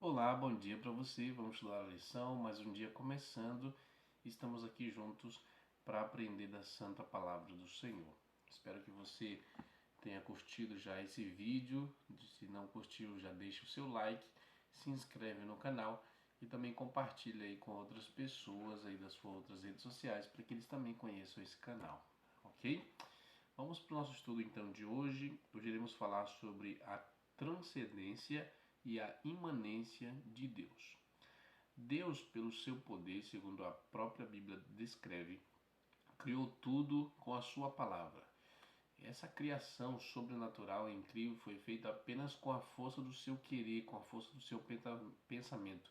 Olá, bom dia para você. Vamos estudar a lição, mais um dia começando. Estamos aqui juntos para aprender da Santa Palavra do Senhor. Espero que você tenha curtido já esse vídeo. Se não curtiu, já deixa o seu like, se inscreve no canal e também compartilha aí com outras pessoas aí das suas outras redes sociais para que eles também conheçam esse canal, ok? Vamos para o nosso estudo então de hoje. Hoje iremos falar sobre a transcendência e a imanência de Deus. Deus, pelo seu poder, segundo a própria Bíblia descreve, criou tudo com a sua palavra. Essa criação sobrenatural e incrível foi feita apenas com a força do seu querer, com a força do seu pensamento.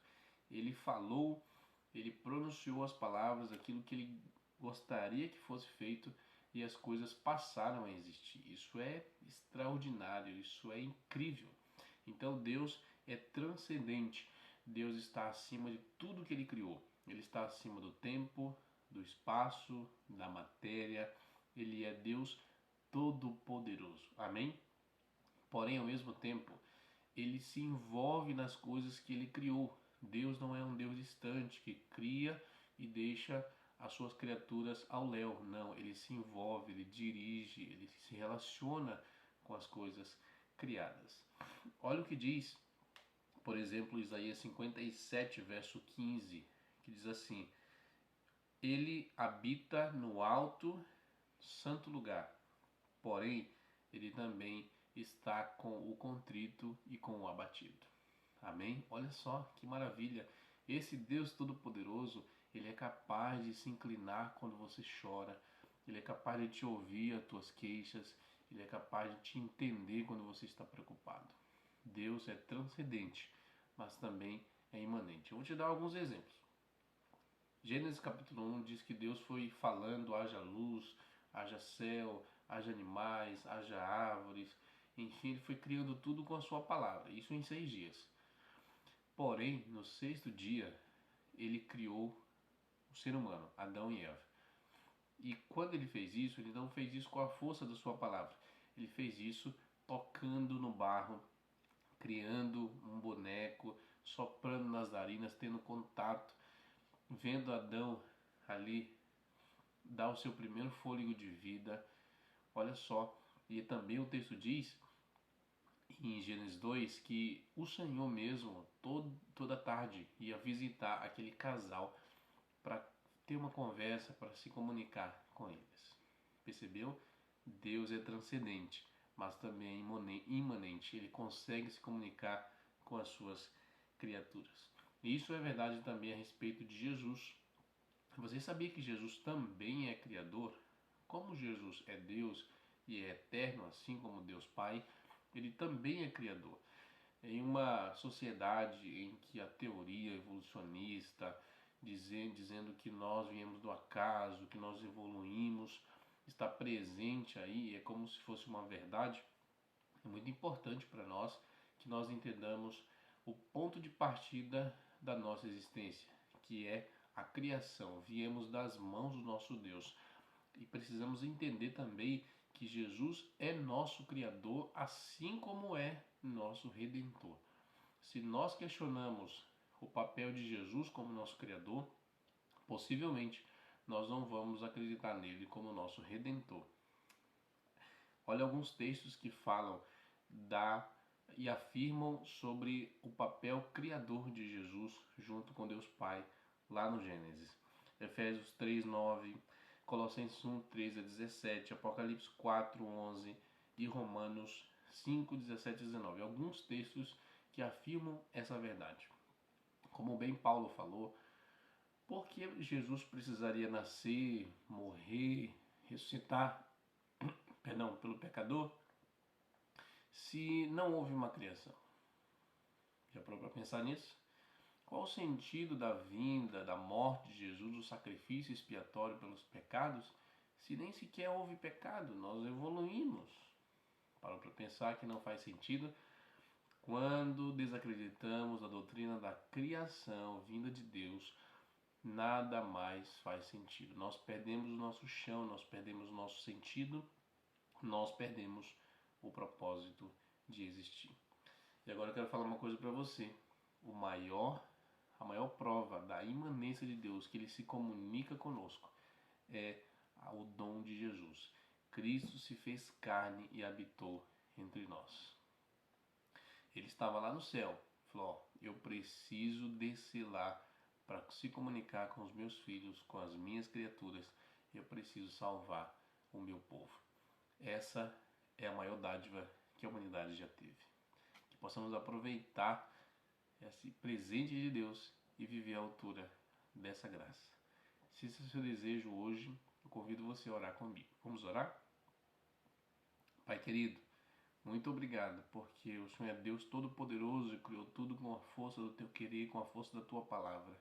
Ele falou, ele pronunciou as palavras, aquilo que ele gostaria que fosse feito, e as coisas passaram a existir. Isso é extraordinário, isso é incrível. Então Deus é transcendente. Deus está acima de tudo que ele criou. Ele está acima do tempo, do espaço, da matéria. Ele é Deus todo-poderoso. Amém? Porém, ao mesmo tempo, ele se envolve nas coisas que ele criou. Deus não é um Deus distante que cria e deixa as suas criaturas ao léu. Não, ele se envolve, ele dirige, ele se relaciona com as coisas criadas. Olha o que diz, por exemplo, Isaías 57, verso 15, que diz assim: Ele habita no alto, santo lugar, porém ele também está com o contrito e com o abatido. Amém? Olha só que maravilha! Esse Deus Todo-Poderoso, ele é capaz de se inclinar quando você chora, ele é capaz de te ouvir as tuas queixas, ele é capaz de te entender quando você está preocupado. Deus é transcendente, mas também é imanente. Eu vou te dar alguns exemplos. Gênesis capítulo 1 diz que Deus foi falando: haja luz, haja céu, haja animais, haja árvores. Enfim, ele foi criando tudo com a sua palavra. Isso em 6 dias. Porém, no sexto dia, ele criou o ser humano, Adão e Eva. E quando ele fez isso, ele não fez isso com a força da sua palavra. Ele fez isso tocando no barro, criando um boneco, soprando nas narinas, tendo contato, vendo Adão ali dar o seu primeiro fôlego de vida. Olha só, e também o texto diz em Gênesis 2 que o Senhor mesmo toda tarde ia visitar aquele casal para ter uma conversa, para se comunicar com eles. Percebeu? Deus é transcendente, mas também é imanente. Ele consegue se comunicar com as suas criaturas. E isso é verdade também a respeito de Jesus. Você sabia que Jesus também é Criador? Como Jesus é Deus e é eterno, assim como Deus Pai, ele também é Criador. Em uma sociedade em que a teoria evolucionista, dizendo que nós viemos do acaso, que nós evoluímos, está presente aí, é como se fosse uma verdade, é muito importante para nós que nós entendamos o ponto de partida da nossa existência, que é a criação. Viemos das mãos do nosso Deus. E precisamos entender também que Jesus é nosso Criador, assim como é nosso Redentor. Se nós questionamos o papel de Jesus como nosso Criador, possivelmente nós não vamos acreditar nele como nosso Redentor. Olha alguns textos que falam e afirmam sobre o papel criador de Jesus junto com Deus Pai lá no Gênesis. Efésios 3:9, Colossenses 1:13-17, Apocalipse 4:11 e Romanos 5:17-19. Alguns textos que afirmam essa verdade. Como bem Paulo falou, por que Jesus precisaria nascer, morrer, ressuscitar, pelo pecador, se não houve uma criação? Já parou para pensar nisso? Qual o sentido da vinda, da morte de Jesus, do sacrifício expiatório pelos pecados, se nem sequer houve pecado? Nós evoluímos. Parou para pensar que não faz sentido quando desacreditamos a doutrina da criação vinda de Deus. Nada mais faz sentido. Nós perdemos o nosso chão, nós perdemos o nosso sentido, nós perdemos o propósito de existir. E agora eu quero falar uma coisa para você. a maior prova da imanência de Deus, que Ele se comunica conosco, é o dom de Jesus. Cristo se fez carne e habitou entre nós. Ele estava lá no céu, falou: ó, eu preciso descer lá para se comunicar com os meus filhos, com as minhas criaturas. Eu preciso salvar o meu povo. Essa é a maior dádiva que a humanidade já teve. Que possamos aproveitar esse presente de Deus e viver à altura dessa graça. Se esse é o seu desejo hoje, eu convido você a orar comigo. Vamos orar? Pai querido, muito obrigado, porque o Senhor é Deus Todo-Poderoso e criou tudo com a força do teu querer, com a força da tua palavra.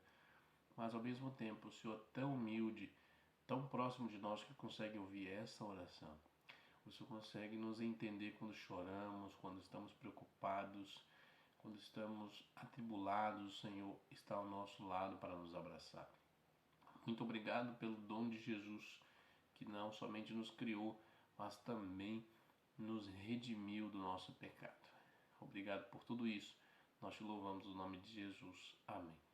Mas ao mesmo tempo, o Senhor é tão humilde, tão próximo de nós que consegue ouvir essa oração. O Senhor consegue nos entender quando choramos, quando estamos preocupados, quando estamos atribulados. O Senhor está ao nosso lado para nos abraçar. Muito obrigado pelo dom de Jesus, que não somente nos criou, mas também nos redimiu do nosso pecado. Obrigado por tudo isso. Nós te louvamos no nome de Jesus. Amém.